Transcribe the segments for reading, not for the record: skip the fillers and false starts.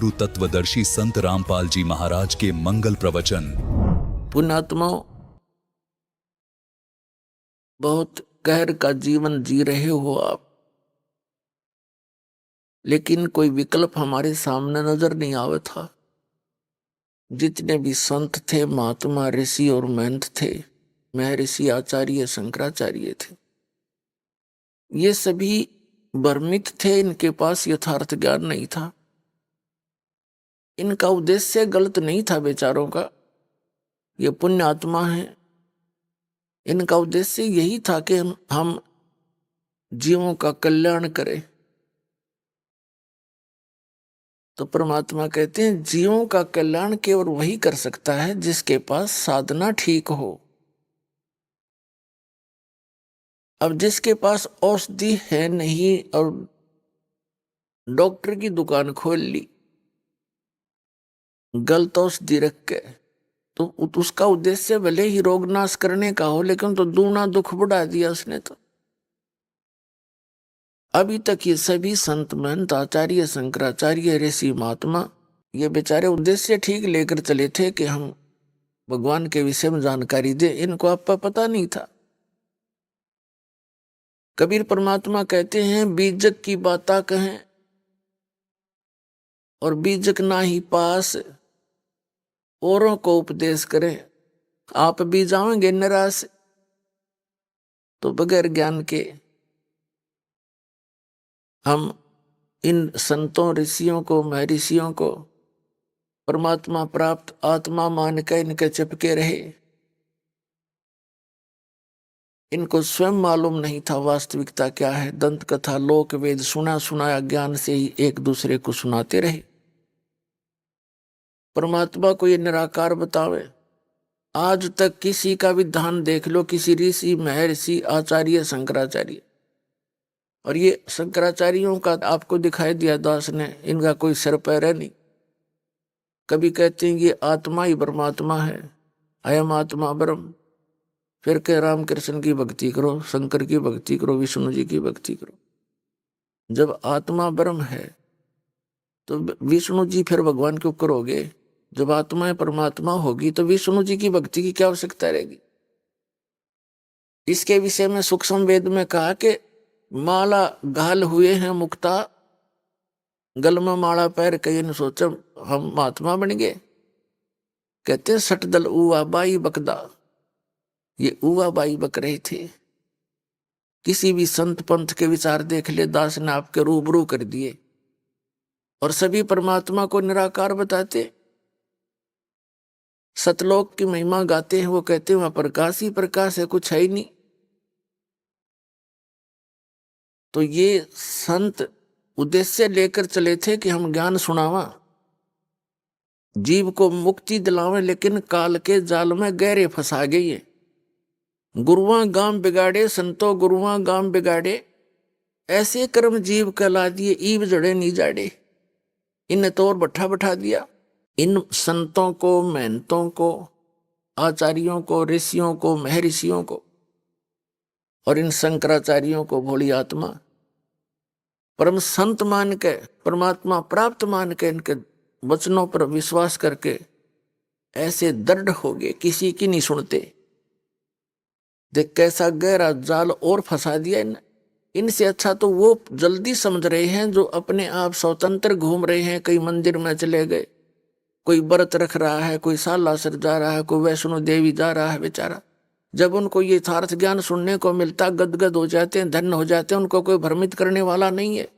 गुरु तत्वदर्शी संत रामपाल जी महाराज के मंगल प्रवचन। पुण्यात्माओं, बहुत कहर का जीवन जी रहे हो आप, लेकिन कोई विकल्प हमारे सामने नजर नहीं आवे था। जितने भी संत थे, महात्मा, ऋषि और महंत थे, महर्षि आचार्य शंकराचार्य थे, ये सभी भ्रमित थे। इनके पास यथार्थ ज्ञान नहीं था। इनका उद्देश्य गलत नहीं था बेचारों का। ये पुण्य आत्मा है। इनका उद्देश्य यही था कि हम जीवों का कल्याण करें। तो परमात्मा कहते हैं जीवों का कल्याण केवल वही कर सकता है जिसके पास साधना ठीक हो। अब जिसके पास औषधि है नहीं और डॉक्टर की दुकान खोल ली गलत औषधि रख के, तो उसका उद्देश्य भले ही रोग नाश करने का हो, लेकिन तो दूना दुख बढ़ा दिया उसने। तो अभी तक ये सभी संत महंत आचार्य शंकराचार्य ऋषि महात्मा ये बेचारे उद्देश्य ठीक लेकर चले थे कि हम भगवान के विषय में जानकारी दे। इनको आपका पता नहीं था। कबीर परमात्मा कहते हैं बीजक की बाता कहें और बीजक ना ही पास, औरों को उपदेश करें। आप भी जाओगे निराश। तो बगैर ज्ञान के हम इन संतों ऋषियों को महर्षियों को परमात्मा प्राप्त आत्मा मान के इनके चिपके रहे। इनको स्वयं मालूम नहीं था वास्तविकता क्या है। दंत कथा लोक वेद सुना सुनाया ज्ञान से ही एक दूसरे को सुनाते रहे। परमात्मा को ये निराकार बतावे। आज तक किसी का भी ध्यान देख लो, किसी ऋषि महर्षि आचार्य शंकराचार्य, और ये शंकराचार्यों का आपको दिखाई दिया दास ने, इनका कोई सिर पैर है नहीं। कभी कहते हैं ये आत्मा ही परमात्मा है, अयम आत्मा ब्रह्म। फिर के रामकृष्ण की भक्ति करो, शंकर की भक्ति करो, विष्णु जी की भक्ति करो। जब आत्मा ब्रह्म है तो विष्णु जी फिर भगवान क्यों करोगे? जब आत्मा परमात्मा होगी तो विष्णु जी की भक्ति की क्या आवश्यकता रहेगी? इसके विषय में सूक्ष्म वेद में कहा कि माला घाल हुए हैं मुक्ता, गल में माला पैर कई न सोचम हम महात्मा बन गए। कहते हैं सटदल उवा बाई बकदा, ये उवा बाई बक रहे थे। किसी भी संत पंथ के विचार देख ले, दास ने आपके रूबरू कर दिए और सभी परमात्मा को निराकार बताते। सतलोक की महिमा गाते हैं, वो कहते हैं वहां प्रकाश ही प्रकाश है, कुछ है ही नहीं। तो ये संत उद्देश्य लेकर चले थे कि हम ज्ञान सुनावा, जीव को मुक्ति दिलावे, लेकिन काल के जाल में गहरे फंसा गई है। गुरुआ गांव बिगाड़े संतो गुरुआ गांव बिगाड़े, ऐसे कर्म जीव कहला दिए ईव जड़े नहीं जाड़े। इन्हें तो और बैठा बैठा दिया। इन संतों को, महंतों को, आचार्यों को, ऋषियों को, महर्षियों को और इन शंकराचार्यों को भोली आत्मा परम संत मान के, परमात्मा प्राप्त मान के, इनके वचनों पर विश्वास करके ऐसे दृढ़ हो गए, किसी की नहीं सुनते। देख कैसा गहरा जाल और फंसा दिया इनसे अच्छा तो वो जल्दी समझ रहे हैं जो अपने आप स्वतंत्र घूम रहे हैं। कई मंदिर में चले गए, कोई व्रत रख रहा है, कोई सालासर जा रहा है, कोई वैष्णो देवी जा रहा है। बेचारा जब उनको ये यथार्थ ज्ञान सुनने को मिलता गदगद हो जाते हैं, धन्य हो जाते हैं। उनको कोई भ्रमित करने वाला नहीं है।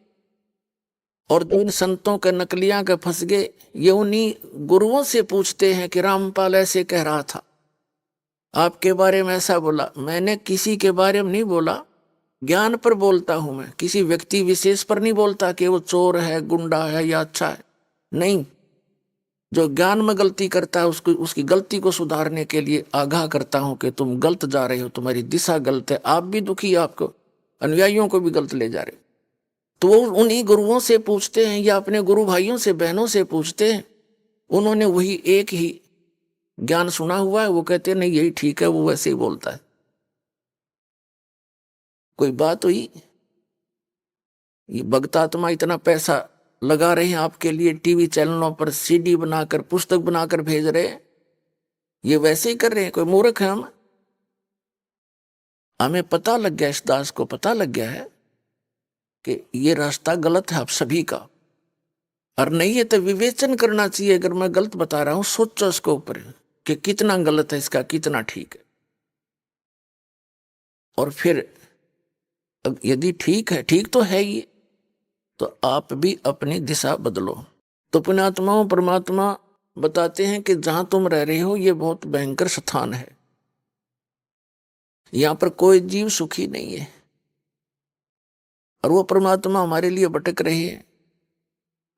और जो इन संतों के नकलियां के फंस गए, ये उन्हीं गुरुओं से पूछते हैं कि रामपाल ऐसे कह रहा था, आपके बारे में ऐसा बोला। मैंने किसी के बारे में नहीं बोला, ज्ञान पर बोलता हूं मैं, किसी व्यक्ति विशेष पर नहीं बोलता कि वो चोर है, गुंडा है या अच्छा है। नहीं, जो ज्ञान में गलती करता है उसको, उसकी गलती को सुधारने के लिए आगाह करता हूं कि तुम गलत जा रहे हो, तुम्हारी दिशा गलत है, आप भी दुखी, आपको अनुयायियों को भी गलत ले जा रहे हो। तो वो उन्हीं गुरुओं से पूछते हैं या अपने गुरु भाइयों से, बहनों से पूछते हैं। उन्होंने वही एक ही ज्ञान सुना हुआ है, वो कहते हैं नहीं यही ठीक है, वो वैसे ही बोलता है। कोई बात हुई, ये भक्त आत्मा इतना पैसा लगा रहे हैं आपके लिए, टीवी चैनलों पर सीडी बनाकर, पुस्तक बनाकर भेज रहे हैं, ये वैसे ही कर रहे हैं। कोई मूर्ख है हम? हमें पता लग गया, इस दास को पता लग गया है कि ये रास्ता गलत है आप सभी का, और नहीं है तो विवेचन करना चाहिए। अगर मैं गलत बता रहा हूं, सोचो उसके ऊपर कि कितना गलत है इसका, कितना ठीक है। और फिर अब यदि ठीक है, ठीक तो है ये, तो आप भी अपनी दिशा बदलो। तो पुण्यात्माओं, परमात्मा बताते हैं कि जहां तुम रह रहे हो ये बहुत भयंकर स्थान है, यहां पर कोई जीव सुखी नहीं है। और वो परमात्मा हमारे लिए भटक रहे हैं,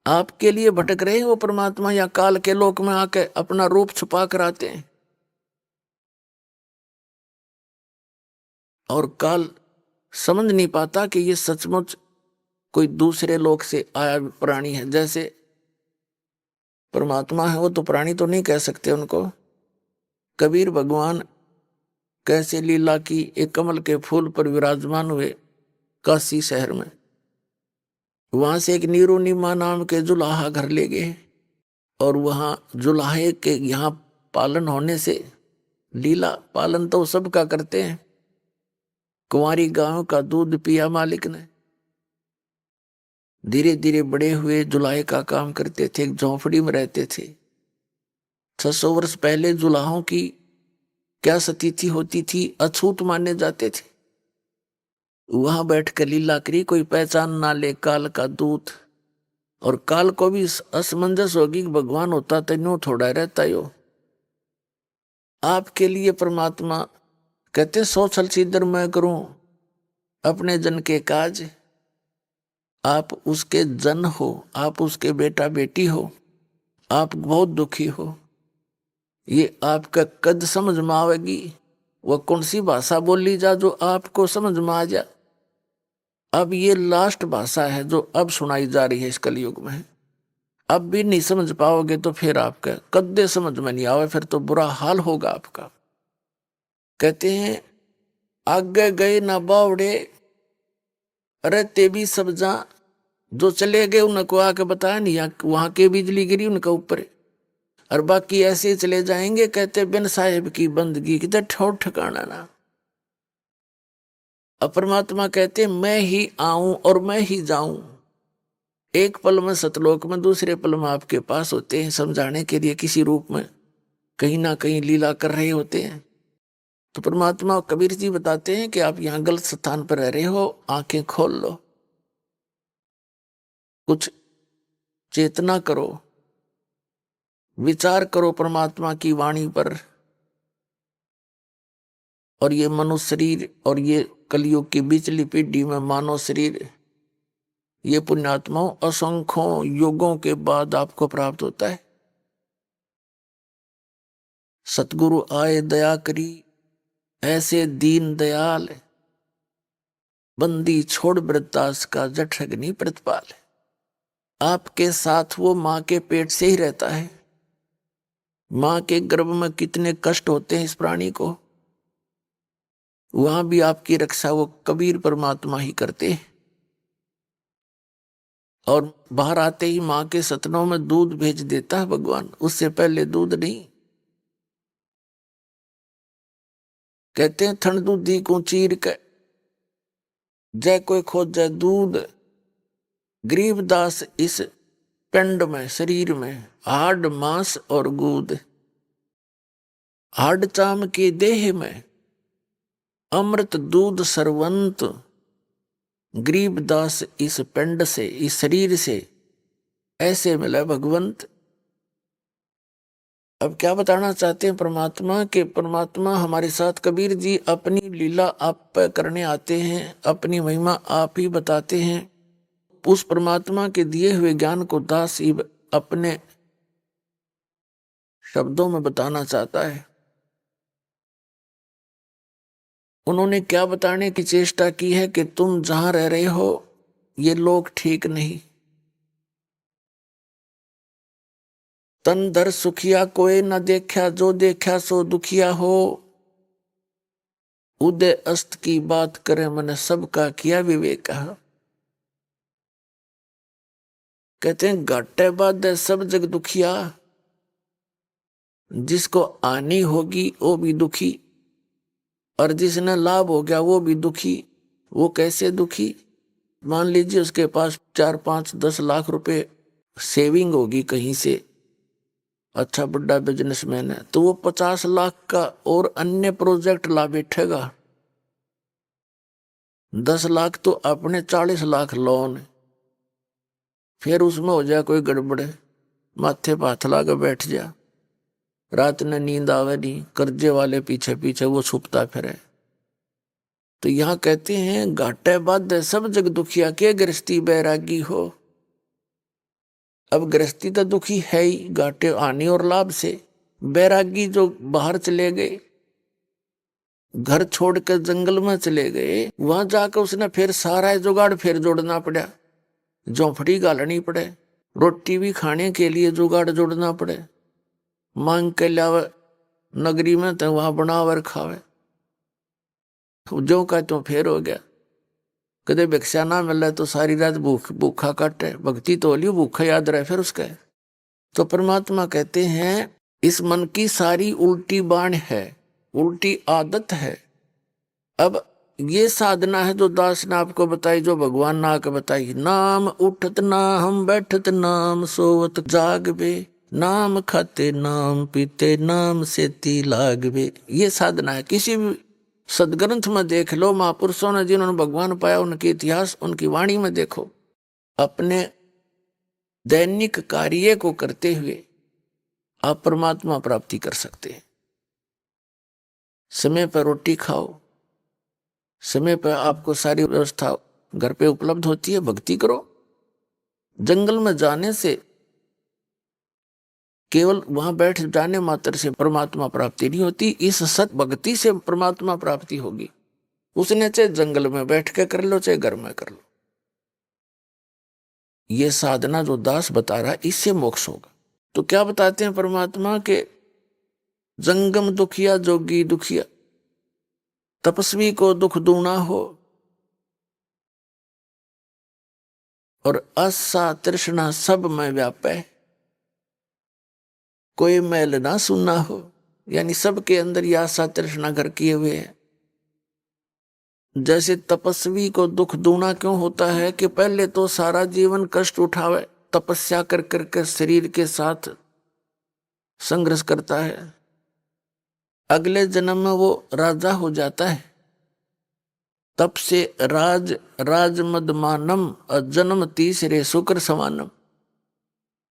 आपके लिए भटक रहे हैं वो परमात्मा, या काल के लोक में आके अपना रूप छुपा कर आते हैं। और काल समझ नहीं पाता कि ये सचमुच कोई दूसरे लोक से आया प्राणी है। जैसे परमात्मा है, वो तो प्राणी तो नहीं कह सकते उनको। कबीर भगवान कैसे लीला की, एक कमल के फूल पर विराजमान हुए काशी शहर में, वहां से एक नीमा नाम के जुलाहा घर ले गए, और वहां जुलाहे के यहाँ पालन होने से, लीला पालन तो सबका करते हैं, कुंवारी गांव का दूध पिया मालिक ने। धीरे धीरे बड़े हुए, जुलाहे का काम करते थे, एक झोंपड़ी में रहते थे। 600 वर्ष पहले जुलाहों की क्या स्थिति होती थी, अछूत माने जाते थे। वहां बैठकर लीला करी, कोई पहचान ना ले काल का दूत। और काल को भी असमंजस होगी कि भगवान होता तो यूं थोड़ा रहता यो। आपके लिए परमात्मा कहते 100 छल सीधर मैं करूं अपने जन के काज। आप उसके जन हो, आप उसके बेटा बेटी हो, आप बहुत दुखी हो, ये आपका कद समझ में आवेगी। वह कौन सी भाषा बोली जा जो आपको समझ में आ जा। अब ये लास्ट भाषा है जो अब सुनाई जा रही है इस कलयुग में। अब भी नहीं समझ पाओगे तो फिर आपका कद्दे समझ में नहीं आवे, फिर तो बुरा हाल होगा आपका। कहते हैं आगे गए ना बावड़े, अरे ते भी सब जा। जो चले गए उनको आके बताया नहीं, वहां के बिजली गिरी उनके ऊपर, और बाकी ऐसे चले जाएंगे। कहते बिन साहेब की बंदगी किधर ठोर ठिकाना ना। अब परमात्मा कहते मैं ही आऊं और मैं ही जाऊं। एक पल में सतलोक में, दूसरे पल में आपके पास होते हैं, समझाने के लिए किसी रूप में कहीं ना कहीं लीला कर रहे होते हैं। तो परमात्मा कबीर जी बताते हैं कि आप यहाँ गलत स्थान पर रह रहे हो, आंखें खोल लो, कुछ चेतना करो, विचार करो परमात्मा की वाणी पर। और ये मनुष्य शरीर और ये कलयुग की बिचली पीढ़ी में मानव शरीर, ये पुण्यात्माओं असंख्यों युगों के बाद आपको प्राप्त होता है। सतगुरु आए दया करी, ऐसे दीन दयाल, बंदी छोड़ वृत्तास का जठ अग्नि प्रतिपाल। आपके साथ वो मां के पेट से ही रहता है। मां के गर्भ में कितने कष्ट होते हैं इस प्राणी को, वहां भी आपकी रक्षा वो कबीर परमात्मा ही करते हैं। और बाहर आते ही मां के सतनों में दूध भेज देता है भगवान, उससे पहले दूध नहीं। कहते हैं थन दूधी को चीर के जय कोई खोजे दूध। गरीबदास इस पिंड में, शरीर में हाड मांस और गूद, हाड चाम की देह में अमृत दूध सरवंत। गरीबदास इस पिंड से, इस शरीर से ऐसे मिला भगवंत। अब क्या बताना चाहते हैं परमात्मा के, परमात्मा हमारे साथ कबीर जी अपनी लीला आप करने आते हैं, अपनी महिमा आप ही बताते हैं। उस परमात्मा के दिए हुए ज्ञान को दास ही अपने शब्दों में बताना चाहता है। उन्होंने क्या बताने की चेष्टा की है कि तुम जहां रह रहे हो ये लोग ठीक नहीं। तन धर सुखिया कोई न देखा, जो देखा सो दुखिया हो। उदय अस्त की बात करे, मैंने सबका किया विवेक। कहते हैं घाटे बाधे सब जग दुखिया, जिसको हानि होगी वो भी दुखी, और जिसने लाभ हो गया वो भी दुखी। वो कैसे दुखी? मान लीजिए उसके पास 4-5-10 लाख रुपए सेविंग होगी कहीं से, अच्छा बड़ा बिजनेसमैन है, तो वो 50 लाख का और अन्य प्रोजेक्ट ला बैठेगा। 10 लाख तो अपने, 40 लाख लोन, फिर उसमें हो जाए कोई गड़बड़, माथे पे हाथ ला के बैठ जा, रात में नींद आवे नहीं, कर्जे वाले पीछे पीछे वो छुपता फिरे। तो यहां कहते हैं घाटे बाधे सब जग दुखिया, के गृहस्थी बैरागी हो। अब गृहस्थी तो दुखी है ही, घाटे हानि और लाभ से। बैरागी जो बाहर चले गए, घर छोड़कर जंगल में चले गए, वहां जाकर उसने फिर सारा जुगाड़ फिर जोड़ना पड़ा, झोंपड़ी गालनी पड़े, रोटी भी खाने के लिए जुगाड़ जोड़ना पड़े, मांग के लावे नगरी में तो वहां बनावर खावे। जो का तो फेर हो गया, कदे भिक्षा ना मिले तो सारी रात भूखा काटे, भक्ति तो लियो भूखा याद रहे फिर उसके। तो परमात्मा कहते हैं इस मन की सारी उल्टी बाण है, उल्टी आदत है। अब ये साधना है जो दास ने आपको बताई, जो भगवान ने आके बताई, नाम उठत ना हम बैठत नाम सोवत जागबे, नाम खाते नाम पीते नाम सेती लागबे। ये साधना है। किसी भी सदग्रंथ में देख लो, महापुरुषों ने जिन्होंने भगवान पाया उनके इतिहास, उनकी वाणी में देखो, अपने दैनिक कार्य को करते हुए आप परमात्मा प्राप्ति कर सकते हैं। समय पर रोटी खाओ, समय पर आपको सारी व्यवस्था घर पे उपलब्ध होती है, भक्ति करो। जंगल में जाने से, केवल वहां बैठ जाने मात्र से परमात्मा प्राप्ति नहीं होती, इस सत भक्ति से परमात्मा प्राप्ति होगी। उसने चाहे जंगल में बैठ के कर लो, चाहे घर में कर लो। ये साधना जो दास बता रहा है, इससे मोक्ष होगा। तो क्या बताते हैं परमात्मा के, जंगम दुखिया जोगी दुखिया, तपस्वी को दुख दूना हो, और आशा तृष्णा सब में व्यापे, कोई मैल ना सुनना हो। यानी सबके अंदर ये आशा तृष्णा घर किए हुए है। जैसे तपस्वी को दुख दूना क्यों होता है कि पहले तो सारा जीवन कष्ट उठावे, तपस्या कर करके शरीर के साथ संघर्ष करता है, अगले जन्म में वो राजा हो जाता है। तप से राज मदमानम, जन्म तीसरे शुक्र समानम।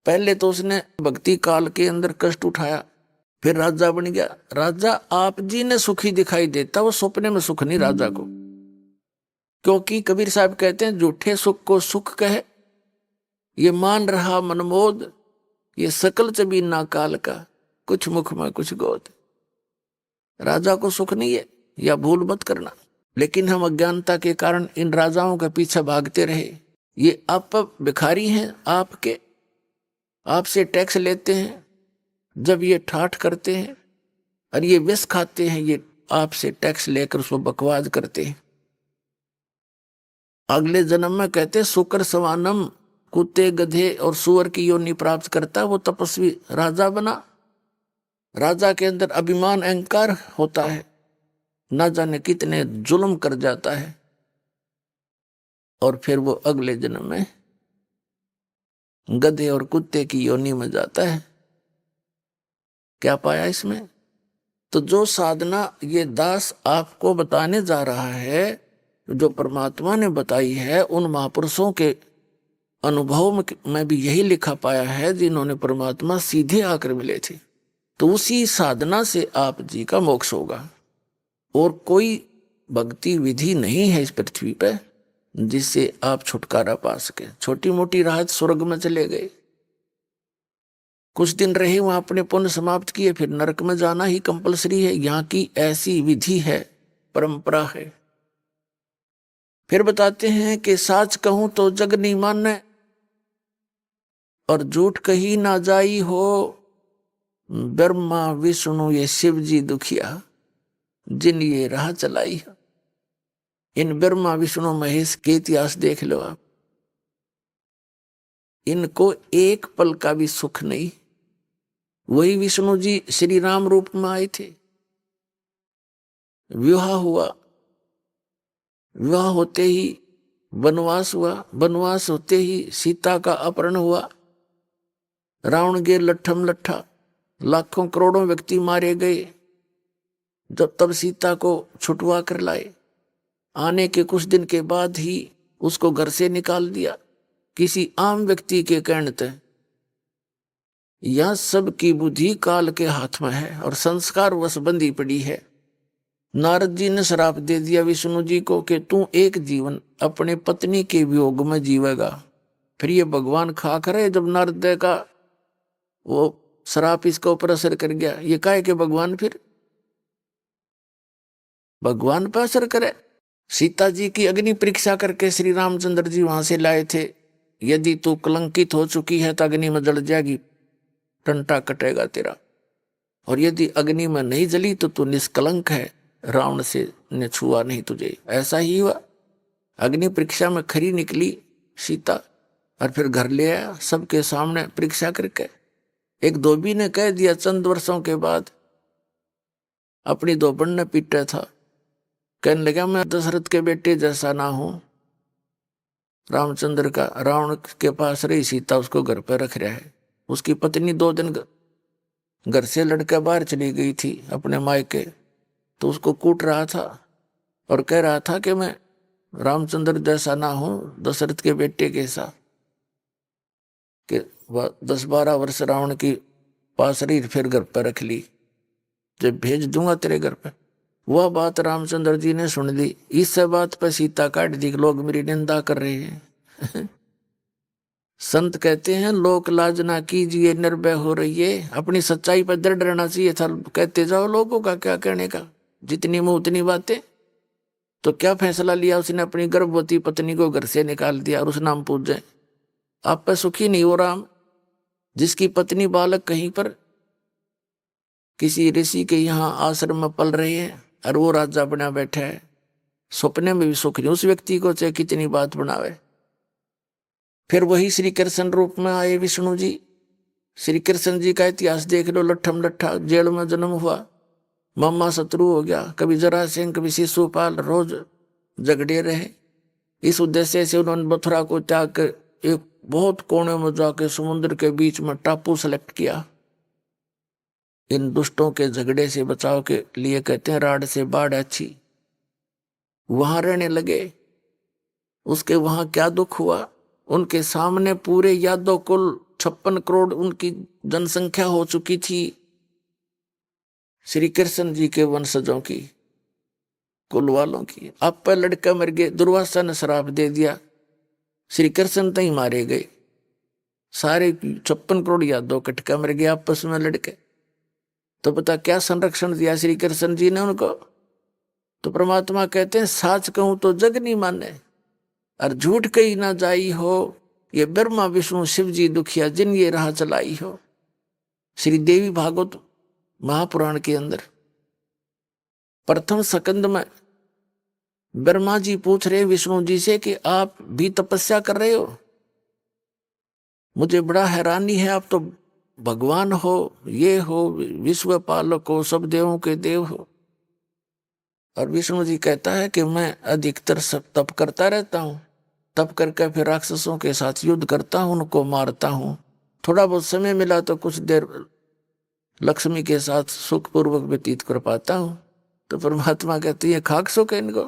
पहले तो उसने भक्ति काल के अंदर कष्ट उठाया, फिर राजा बन गया। राजा आप जी ने सुखी दिखाई देता, वो सपने में सुख नहीं राजा को। क्योंकि कबीर साहब कहते हैं झूठे सुख को सुख कहे, ये मान रहा मनमोद, ये सकल चबीना काल का, कुछ मुख में कुछ गोद। राजा को सुख नहीं है, या भूल मत करना। लेकिन हम अज्ञानता के कारण इन राजाओं के पीछे भागते रहे। ये आप भिखारी हैं, आपके, आपसे टैक्स लेते हैं, जब ये ठाठ करते हैं और ये विष खाते हैं, ये आपसे टैक्स लेकर उसको बकवाद करते हैं। अगले जन्म में कहते शुक्र सवानम, कुत्ते गधे और सुअर की योनि प्राप्त करता, वो तपस्वी राजा बना। राजा के अंदर अभिमान अहंकार होता है, ना जाने कितने जुल्म कर जाता है, और फिर वो अगले जन्म में गधे और कुत्ते की योनि में जाता है। क्या पाया इसमें? तो जो साधना ये दास आपको बताने जा रहा है, जो परमात्मा ने बताई है, उन महापुरुषों के अनुभव में भी यही लिखा पाया है, जिन्होंने परमात्मा सीधे आकर मिले थे। तो उसी साधना से आप जी का मोक्ष होगा। और कोई भक्ति विधि नहीं है इस पृथ्वी पर जिससे आप छुटकारा पा सके। छोटी मोटी राहत, स्वर्ग में चले गए, कुछ दिन रहे वहां, अपने पुण्य समाप्त किए, फिर नरक में जाना ही कंपलसरी है। यहाँ की ऐसी विधि है, परंपरा है। फिर बताते हैं कि साच कहूं तो जग नहीं माने, और झूठ कही ना जाई हो, ब्रह्मा विष्णु ये शिव जी दुखिया, जिन ये राह चलाई। इन ब्रह्मा विष्णु महेश के इतिहास देख लो आप। इनको एक पल का भी सुख नहीं। वही विष्णु जी श्री राम रूप में आए थे, विवाह हुआ, विवाह होते ही वनवास हुआ, वनवास होते ही सीता का अपहरण हुआ, रावण के लट्ठम लट्ठा, लाखों करोड़ों व्यक्ति मारे गए। जब तब सीता को छुटवा कर लाए, आने के कुछ दिन के बाद ही उसको घर से निकाल दिया किसी आम व्यक्ति के कहने तक। यह सब की बुद्धि काल के हाथ में है और संस्कार वश बंधी पड़ी है। नारद जी ने श्राप दे दिया विष्णु जी को कि तू एक जीवन अपने पत्नी के वियोग में जीवेगा। फिर ये भगवान खा करे, जब नारद का वो श्राप इसके ऊपर असर कर गया, ये काहे के भगवान फिर भगवान पर असर करे। सीता जी की अग्नि परीक्षा करके श्री रामचंद्र जी वहां से लाए थे। यदि तू कलंकित हो चुकी है तो अग्नि में जल जाएगी, टंटा कटेगा तेरा, और यदि अग्नि में नहीं जली तो तू निष्कलंक है, रावण से ने छुआ नहीं तुझे। ऐसा ही हुआ, अग्नि परीक्षा में खरी निकली सीता, और फिर घर ले आया सबके सामने परीक्षा करके। एक धोबी ने कह दिया चंद वर्षों के बाद, अपनी धोबन ने पीटा था, कहने लगा मैं दशरथ के बेटे जैसा ना हूं। रामचंद्र का रावण के पास रही सीता, उसको घर पर रख रहा है। उसकी पत्नी 2 दिन घर से लड़कर बाहर चली गई थी अपने मायके, तो उसको कूट रहा था और कह रहा था कि मैं रामचंद्र जैसा ना हूं, दशरथ के बेटे कैसा। कि 10-12 वर्ष रावण की पास रही, फिर घर पर रख ली, जब भेज दूंगा तेरे घर पर। वह बात रामचंद्र जी ने सुन ली। इस बात पर सीता काट दी कि लोग मेरी निंदा कर रहे हैं। संत कहते हैं लोक लाज ना कीजिए निर्भय हो रही है। अपनी सच्चाई पर दृढ़ रहना चाहिए था, कहते जाओ लोगों का क्या कहने का, जितनी मुंह उतनी बातें। तो क्या फैसला लिया उसने, अपनी गर्भवती पत्नी को घर से निकाल दिया और उस नाम पूजे। आप पर सुखी नहीं हो राम, जिसकी पत्नी बालक कहीं पर किसी ऋषि के यहाँ आश्रम में पल रहे हैं और वो राजा बना बैठा है, सपने में भी सुख नहीं उस व्यक्ति को, चाहे कितनी बात बनावे। फिर वही श्री कृष्ण रूप में आए विष्णु जी। श्री कृष्ण जी का इतिहास देख लो, लट्ठम लट्ठा, जेल में जन्म हुआ, मामा शत्रु हो गया, कभी जरासेन कभी शिशुपाल, रोज झगड़े रहे। इस उद्देश्य से उन्होंने मथुरा को त्याग कर एक बहुत कोने में जाके समुद्र के बीच में टापू सेलेक्ट किया। इन दुष्टों के झगड़े से बचाव के लिए कहते हैं राड से बाढ़ अच्छी। वहां रहने लगे। उसके वहां क्या दुख हुआ, उनके सामने पूरे यादव कुल 56 करोड़ उनकी जनसंख्या हो चुकी थी, श्री कृष्ण जी के वंशजों की, कुल वालों की। अब पर लड़का मर गए, दुर्वासा ने श्राप दे दिया, श्री कृष्ण तई मारे गए, सारे 56 करोड़ यादव कटका मर गए आपस में लड़के। तो पता क्या संरक्षण दिया श्री कृष्ण जी ने उनको। तो परमात्मा कहते हैं साच कहूं तो जग नहीं माने और झूठ कही ना जाई हो, ये ब्रह्मा विष्णु शिव जी दुखिया जिन ये राह चलाई हो। श्री देवी भागवत महापुराण के अंदर प्रथम स्कंद में ब्रह्मा जी पूछ रहे विष्णु जी से कि आप भी तपस्या कर रहे हो, मुझे बड़ा हैरानी है, आप तो भगवान हो, ये हो, विश्व पालक हो, सब देवों के देव हो। और विष्णु जी कहता है कि मैं अधिकतर सब तप करता रहता हूँ, तप करके फिर राक्षसों के साथ युद्ध करता हूँ, उनको मारता हूँ, थोड़ा बहुत समय मिला तो कुछ देर लक्ष्मी के साथ सुखपूर्वक व्यतीत कर पाता हूँ। तो परमात्मा कहते हैं खाक सो के इनको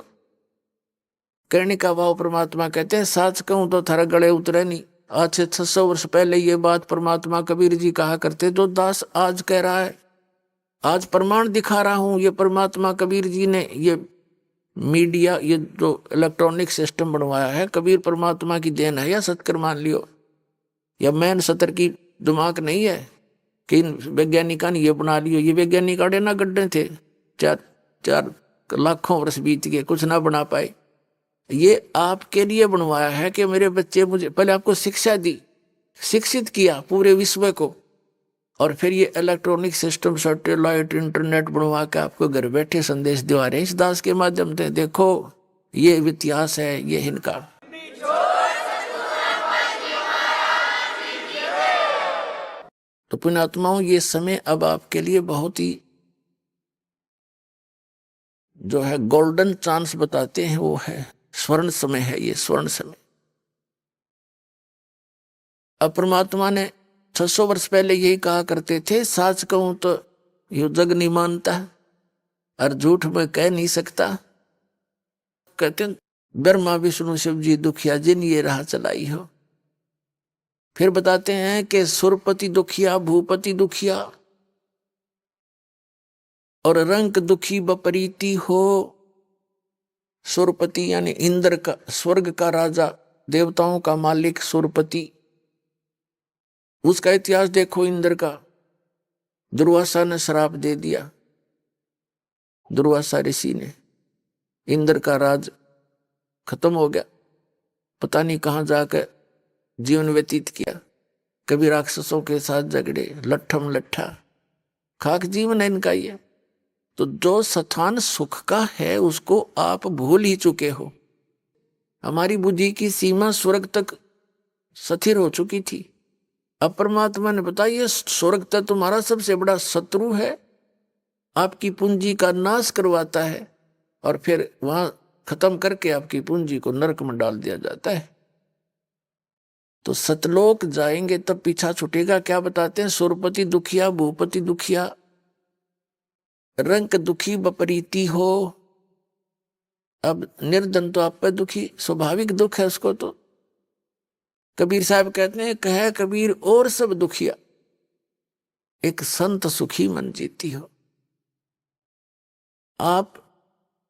कहने का भाव। परमात्मा कहते हैं साच कहूं तो थारा गले उतरे नहीं। आज से 600 वर्ष पहले ये बात परमात्मा कबीर जी कहा करते, जो दास आज कह रहा है, आज प्रमाण दिखा रहा हूं। ये परमात्मा कबीर जी ने ये मीडिया, ये जो इलेक्ट्रॉनिक सिस्टम बनवाया है, कबीर परमात्मा की देन है या सत्कर मान लियो, या मैन सतर की दिमाग नहीं है कि वैज्ञानिका ने ये बना लियो। ये वैज्ञानिक अड़े ना गड्ढे थे, 4 लाखों वर्ष बीत गए, कुछ ना बना पाए। ये आपके लिए बनवाया है कि मेरे बच्चे, मुझे पहले आपको शिक्षा दी, शिक्षित किया पूरे विश्व को, और फिर ये इलेक्ट्रॉनिक सिस्टम, सैटेलाइट, इंटरनेट बनवा के आपको घर बैठे संदेश दिवा रहे हैं इस दास के माध्यम से। देखो ये इतिहास है, ये इनका। तो पुण्यात्माओं, ये समय अब आपके लिए बहुत ही जो है गोल्डन चांस बताते हैं, वो है स्वर्ण समय है, ये स्वर्ण समय। अब परमात्मा ने 600 वर्ष पहले यही कहा करते थे, साच कहूं तो यू जग नहीं मानता और झूठ में कह नहीं सकता। कहते हैं ब्रह्मा विष्णु शिव जी दुखिया जिन ये राह चलाई हो। फिर बताते हैं कि सुरपति दुखिया भूपति दुखिया और रंक दुखी बपरीति हो। सुरपति यानी इंद्र का, स्वर्ग का राजा, देवताओं का मालिक सुरपति, उसका इतिहास देखो। इंद्र का दुर्वासा ने श्राप दे दिया, दुर्वासा ऋषि ने, इंद्र का राज खत्म हो गया। पता नहीं कहां जाकर जीवन व्यतीत किया, कभी राक्षसों के साथ झगड़े, लट्ठम लट्ठा, खाक जीवन है इनका ये। तो जो स्थान सुख का है उसको आप भूल ही चुके हो। हमारी बुद्धि की सीमा स्वर्ग तक स्थिर हो चुकी थी। अब परमात्मा ने बताया स्वर्ग तक तुम्हारा सबसे बड़ा शत्रु है, आपकी पूंजी का नाश करवाता है और फिर वहां खत्म करके आपकी पूंजी को नरक में डाल दिया जाता है। तो सतलोक जाएंगे तब पीछा छूटेगा। क्या बताते हैं? सुरपति दुखिया भूपति दुखिया रंक दुखी बपरीति हो। अब निर्धन तो आप पे दुखी, स्वाभाविक दुख है उसको। तो कबीर साहब कहते हैं, कहे कबीर और सब दुखिया, एक संत सुखी मन जीती हो। आप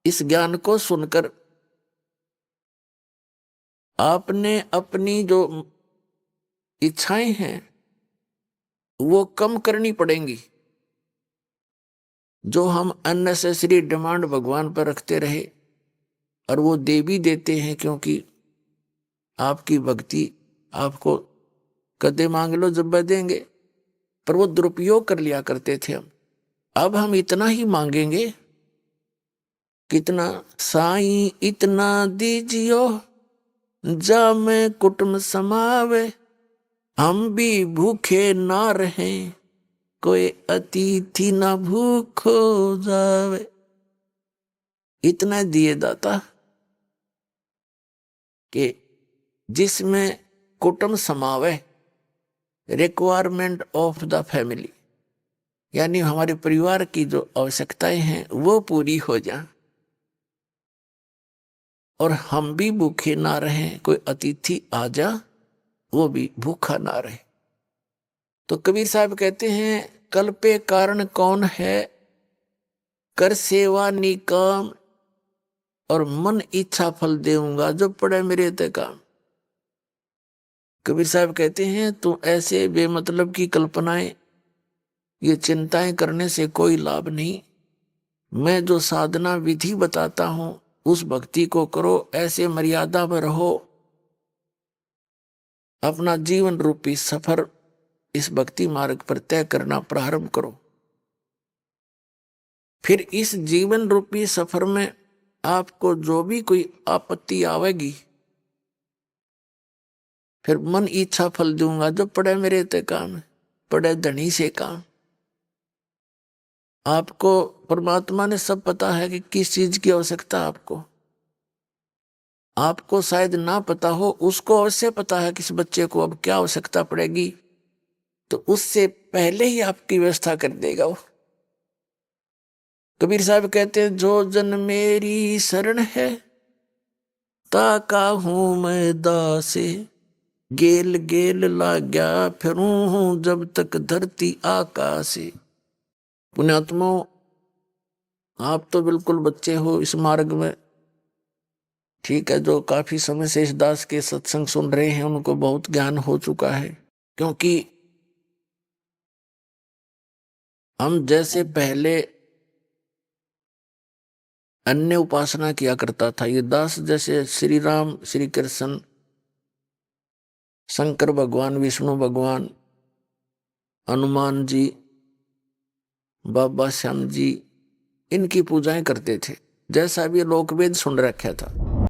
इस ज्ञान को सुनकर आपने अपनी जो इच्छाएं हैं वो कम करनी पड़ेंगी। जो हम अननेसेसरी डिमांड भगवान पर रखते रहे, और वो दे भी देते हैं, क्योंकि आपकी भक्ति आपको कदे मांग लो जब देंगे, पर वो दुरुपयोग कर लिया करते थे हम। अब हम इतना ही मांगेंगे, कितना? साईं इतना दीजियो जा में कुटुंब समावे, हम भी भूखे ना रहें, कोई अतिथि ना भूखो जावे। इतना दिए दाता कि जिसमें कुटुंब समावे, रिक्वायरमेंट ऑफ द फैमिली, यानी हमारे परिवार की जो आवश्यकताएं हैं वो पूरी हो जाए, और हम भी भूखे ना रहें, कोई अतिथि आ जा वो भी भूखा ना रहे। तो कबीर साहब कहते हैं, कल पे कारण कौन है, कर सेवा निकाम, और मन इच्छा फल देऊंगा जो पड़े मेरे ते काम। कबीर साहब कहते हैं, तू ऐसे बेमतलब की कल्पनाएं, ये चिंताएं करने से कोई लाभ नहीं। मैं जो साधना विधि बताता हूं उस भक्ति को करो, ऐसे मर्यादा में रहो, अपना जीवन रूपी सफर इस भक्ति मार्ग पर तय करना प्रारंभ करो। फिर इस जीवन रूपी सफर में आपको जो भी कोई आपत्ति आवेगी, फिर मन इच्छा फल दूंगा जो पड़े मेरे ते काम, पड़े धनी से काम। आपको परमात्मा ने सब पता है कि किस चीज की आवश्यकता आपको। आपको शायद ना पता हो, उसको अवश्य पता है किस बच्चे को अब क्या आवश्यकता पड़ेगी, तो उससे पहले ही आपकी व्यवस्था कर देगा वो। कबीर साहब कहते हैं, जो जन मेरी शरण है ताका हूं मैं दासे, गेल गेल लाग्या फिरूं हूं जब तक धरती आकाशे। पुण्यात्मा, आप तो बिल्कुल बच्चे हो इस मार्ग में, ठीक है। जो काफी समय से इस दास के सत्संग सुन रहे हैं उनको बहुत ज्ञान हो चुका है, क्योंकि हम जैसे पहले अन्य उपासना किया करता था, ये दास जैसे श्री राम, श्री कृष्ण, शंकर भगवान, विष्णु भगवान, हनुमान जी, बाबा श्याम जी, इनकी पूजाएं करते थे, जैसा भी लोकवेद सुन रखा था।